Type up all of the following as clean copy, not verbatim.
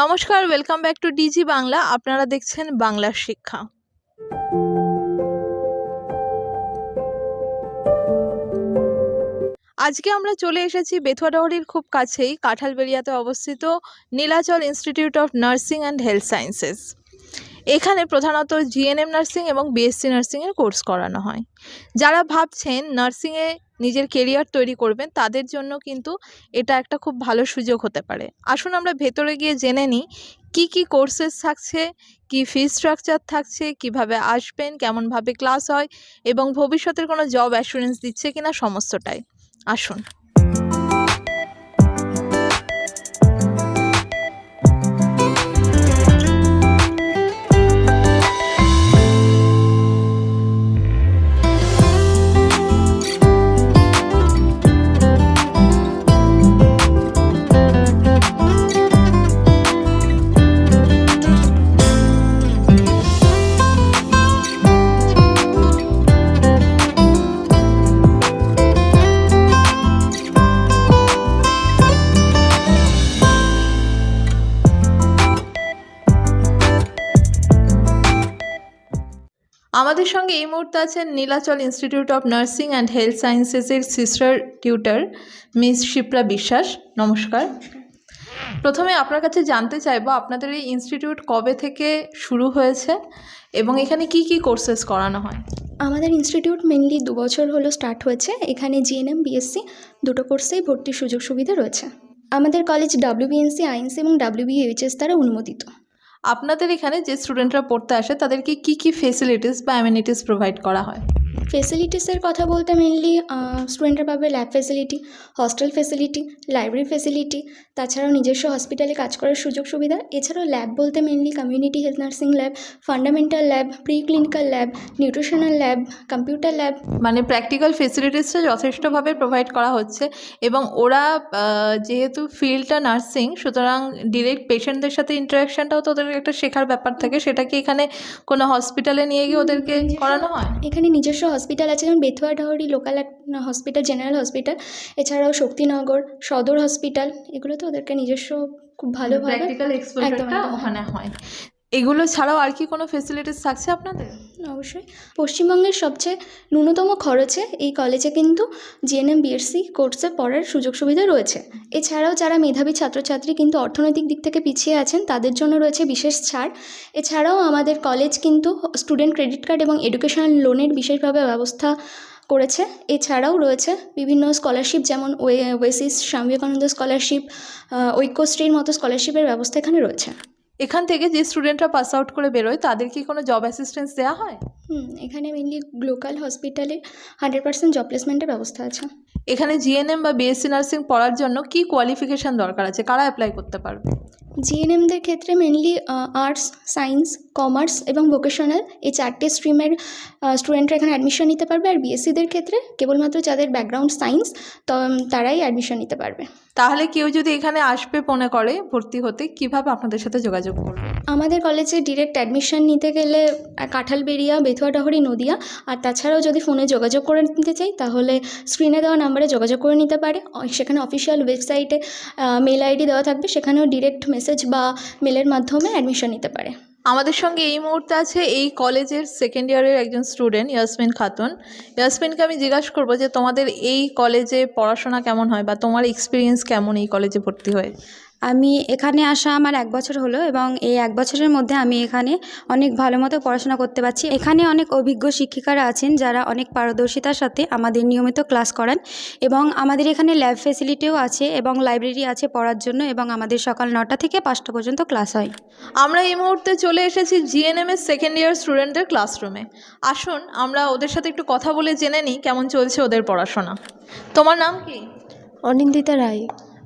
নমস্কার, welcome back to DG Bangla. আপনারা দেখছেন বাংলার শিক্ষা। আজকে আমরা চলে এসেছি বেথুয়াডহরির খুব কাছেই কাঁঠালবেড়িয়াতে অবস্থিত Nilachal institute of nursing and health sciences. এখানে প্রধানত জিএনএম নার্সিং এবং বিএসসি নার্সিংয়ের কোর্স করানো হয়। যারা ভাবছেন নার্সিংয়ে নিজের কেরিয়ার তৈরি করবেন তাদের জন্য কিন্তু এটা একটা খুব ভালো সুযোগ হতে পারে। আসুন আমরা ভেতরে গিয়ে জেনে নিই কী কোর্সেস থাকছে, কী ফি স্ট্রাকচার থাকছে, কিভাবে আসবেন, কেমনভাবে ক্লাস হয় এবং ভবিষ্যতের কোনো জব অ্যাসুরেন্স দিচ্ছে কিনা সমস্তটাই। আসুন। আমাদের সঙ্গে এই মুহূর্তে আছেন Nilachal institute of nursing and health সায়েন্সেসের sister tutor Miss Shipra Biswas. নমস্কার। প্রথমে আপনার কাছে জানতে চাইবো আপনাদের এই ইনস্টিটিউট কবে থেকে শুরু হয়েছে এবং এখানে কি কোর্সেস করানো হয়? আমাদের ইনস্টিটিউট মেনলি 2 বছর হলো স্টার্ট হয়েছে। এখানে জিএনএম বিএসসি দুটো কোর্সেই ভর্তির সুযোগ সুবিধা রয়েছে। আমাদের কলেজ WBNC আইএনসি এবং WBUHS দ্বারা অনুমোদিত। আপনাদের এখানে যে স্টুডেন্টরা পড়তে আসে তাদেরকে কি ফেসিলিটিস বা অ্যামেনিটিস প্রোভাইড করা হয়? ফেসিলিটিসের কথা বলতে মেনলি স্টুডেন্টরা পাবে lab facility, hostel facility, library facility, তাছাড়াও নিজস্ব হসপিটালে কাজ করার সুযোগ সুবিধা। এছাড়াও ল্যাব বলতে mainly community health nursing lab, fundamental lab, pre clinical lab, nutritional lab, computer lab. মানে প্র্যাকটিক্যাল ফেসিলিটিসটা যথেষ্টভাবে প্রোভাইড করা হচ্ছে এবং ওরা যেহেতু ফিল্ডটা নার্সিং, সুতরাং ডিরেক্ট পেশেন্টদের সাথে ইন্টারাকশানটাও তো ওদের একটা শেখার ব্যাপার থাকে। সেটা কি এখানে কোনো হসপিটালে নিয়ে গিয়ে ওদেরকে করানো হয়? এখানে নিজস্ব হসপিটাল আছে, যেমন Bethuadahari local hospital, general hospital, এছাড়াও শক্তিনগর সদর হসপিটাল, এগুলোতে ওদেরকে নিজস্ব খুব ভালোভাবে প্র্যাকটিক্যাল এক্সপোজারটা ওখানে হয়। এগুলো ছাড়াও আর কি কোনো ফেসিলিটিস থাকছে আপনাদের? অবশ্যই। পশ্চিমবঙ্গের সবচেয়ে ন্যূনতম খরচে এই কলেজে কিন্তু জিএনএম বিএসসি কোর্সে পড়ার সুযোগ সুবিধা রয়েছে। এছাড়াও যারা মেধাবী ছাত্রছাত্রী কিন্তু অর্থনৈতিক দিক থেকে পিছিয়ে আছেন তাদের জন্য রয়েছে বিশেষ ছাড়। এছাড়াও আমাদের কলেজ কিন্তু স্টুডেন্ট ক্রেডিট কার্ড এবং এডুকেশনাল লোনের বিশেষভাবে ব্যবস্থা করেছে। এছাড়াও রয়েছে বিভিন্ন স্কলারশিপ, যেমন ওয়েসিস, স্বামী বিবেকানন্দ স্কলারশিপ, ঐক্যশ্রীর মতো স্কলারশিপের ব্যবস্থা এখানে রয়েছে। এখান থেকে যে স্টুডেন্টরা পাস আউট করে বেরোয় তাদের কি কোনো জব অ্যাসিস্ট্যান্স দেওয়া হয়? এখানে মেনলি লোকাল হসপিটালে 100% জব প্লেসমেন্টের ব্যবস্থা আছে। এখানে জিএনএম বা বিএসসি নার্সিং পড়ার জন্য কি কোয়ালিফিকেশান দরকার আছে? কারা অ্যাপ্লাই করতে পারবে? জিএনএমদের ক্ষেত্রে মেনলি আর্টস, সায়েন্স, কমার্স এবং ভোকেশনাল এই 4টে স্ট্রিমের স্টুডেন্টরা এখানে অ্যাডমিশন নিতে পারবে। আর বিএসসিদের ক্ষেত্রে কেবলমাত্র যাদের ব্যাকগ্রাউন্ড সায়েন্স তারাই অ্যাডমিশন নিতে পারবে। তাহলে কেউ যদি এখানে আসবে মনে করে ভর্তি হতে, কিভাবে আপনাদের সাথে যোগাযোগ করবে? আমাদের কলেজে ডিরেক্ট অ্যাডমিশন নিতে গেলে কাঁঠালবেড়িয়া, বেথুয়াডহরি, নদিয়া, আর তাছাড়াও যদি ফোনে যোগাযোগ করে নিতে চাই তাহলে স্ক্রিনে দেওয়া নাম্বারে যোগাযোগ করে নিতে পারে। সেখানে অফিসিয়াল ওয়েবসাইটে মেল আইডি দেওয়া থাকবে, সেখানেও ডিরেক্ট মেসেজ বা মেলের মাধ্যমে অ্যাডমিশন নিতে পারে। আমাদের সঙ্গে এই মুহূর্তে আছে এই কলেজের সেকেন্ড ইয়ারের একজন স্টুডেন্ট ইয়াসমিন খাতুন। ইয়াসমিনকে আমি জিজ্ঞাসা করবো যে তোমাদের এই কলেজে পড়াশোনা কেমন হয় বা তোমার এক্সপিরিয়েন্স কেমন এই কলেজে ভর্তি হয়ে? আমি এখানে আসা আমার 1 বছর হলো এবং এই 1 বছরের মধ্যে আমি এখানে অনেক ভালো মতো পড়াশোনা করতে পারছি। এখানে অনেক অভিজ্ঞ শিক্ষিকারা আছেন যারা অনেক পারদর্শিতার সাথে আমাদের নিয়মিত ক্লাস করান এবং আমাদের এখানে ল্যাব ফেসিলিটিও আছে এবং লাইব্রেরি আছে পড়ার জন্য, এবং আমাদের সকাল 9টা থেকে 5টা পর্যন্ত ক্লাস হয়। আমরা এই মুহূর্তে চলে এসেছি জিএনএম এর সেকেন্ড ইয়ার স্টুডেন্টদের ক্লাসরুমে। আসুন আমরা ওদের সাথে একটু কথা বলে জেনে নিই কেমন চলছে ওদের পড়াশোনা। তোমার নাম কি? অনিন্দিতা রায়।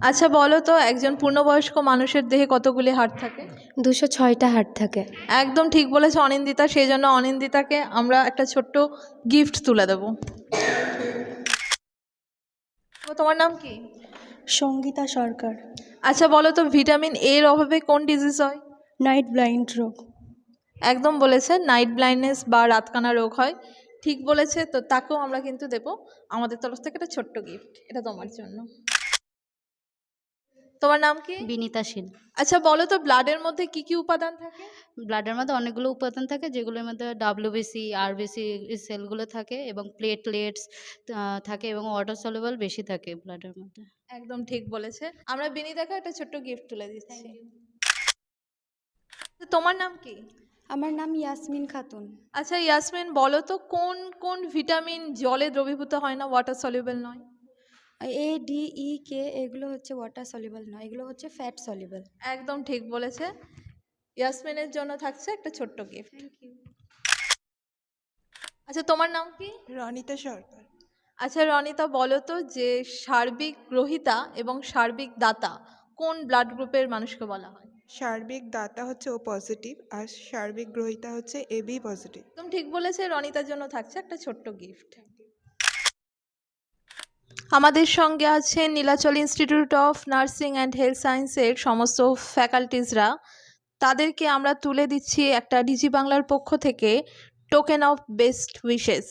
আচ্ছা বলো তো, একজন পূর্ণবয়স্ক মানুষের দেহে কতগুলি হাড় থাকে? 206টা হাড় থাকে। একদম ঠিক বলেছে অনিন্দিতা। সেই জন্য অনিন্দিতাকে আমরা একটা ছোট্ট গিফট তুলে দেবো। তোমার নাম কি? সঙ্গীতা সরকার। আচ্ছা বলো তো, ভিটামিন এর অভাবে কোন ডিজিজ হয়? নাইট ব্লাইন্ড রোগ। একদম বলেছে, নাইট ব্লাইন্ডনেস বা রাতকানা রোগ হয়। ঠিক বলেছে। তো তাকেও আমরা কিন্তু দেবো আমাদের তরফ থেকে একটা ছোট্ট গিফট, এটা তোমার জন্য। তোমার নাম কি? বিনীতা শীল। আচ্ছা বলো তো, ব্লাডের মধ্যে কি কি উপাদান থাকে? ব্লাডের মধ্যে অনেকগুলো উপাদান থাকে, যেগুলোর মধ্যে ডাব্লিউবিসি, আরবিসি সেলগুলো থাকে এবং প্লেটলেটস থাকে এবং ওয়াটার সলিউবল বেশি থাকে ব্লাডের মধ্যে। একদম ঠিক বলেছে। আমরা বিনীতাকে একটা ছোট্ট গিফট তুলে দিচ্ছি। তো তোমার নাম কি? আমার নাম ইয়াসমিন খাতুন। আচ্ছা ইয়াসমিন, বলো তো কোন কোন ভিটামিন জলে দ্রবীভূত হয় না, ওয়াটার সলিউবল নয়? এ ডি ই কে এগুলো হচ্ছে ওয়াটার সলিউবল নয়, এগুলো হচ্ছে ফ্যাট সলিউবল। একদম ঠিক বলেছে। ইয়াসমিনের জন্য থাকছে একটা ছোট্ট গিফট। আচ্ছা তোমার নাম কি? রনিতা সরকার। আচ্ছা রনিতা, বলো তো যে সার্বিক গ্রহীতা এবং সার্বিক দাতা কোন ব্লাড গ্রুপের মানুষকে বলা হয়? সার্বিক দাতা হচ্ছে ও পজিটিভ, আর সার্বিক গ্রহীতা হচ্ছে এবি পজিটিভ। একদম ঠিক বলেছে। রনিতার জন্য থাকছে একটা ছোট্ট গিফট। আমাদের সঙ্গে আছেন Nilachal institute of nursing and health সায়েন্সের সমস্ত ফ্যাকাল্টিজরা। তাদেরকে আমরা তুলে দিচ্ছি একটা ডিজি বাংলার পক্ষ থেকে টোকেন অফ বেস্ট উইশেস।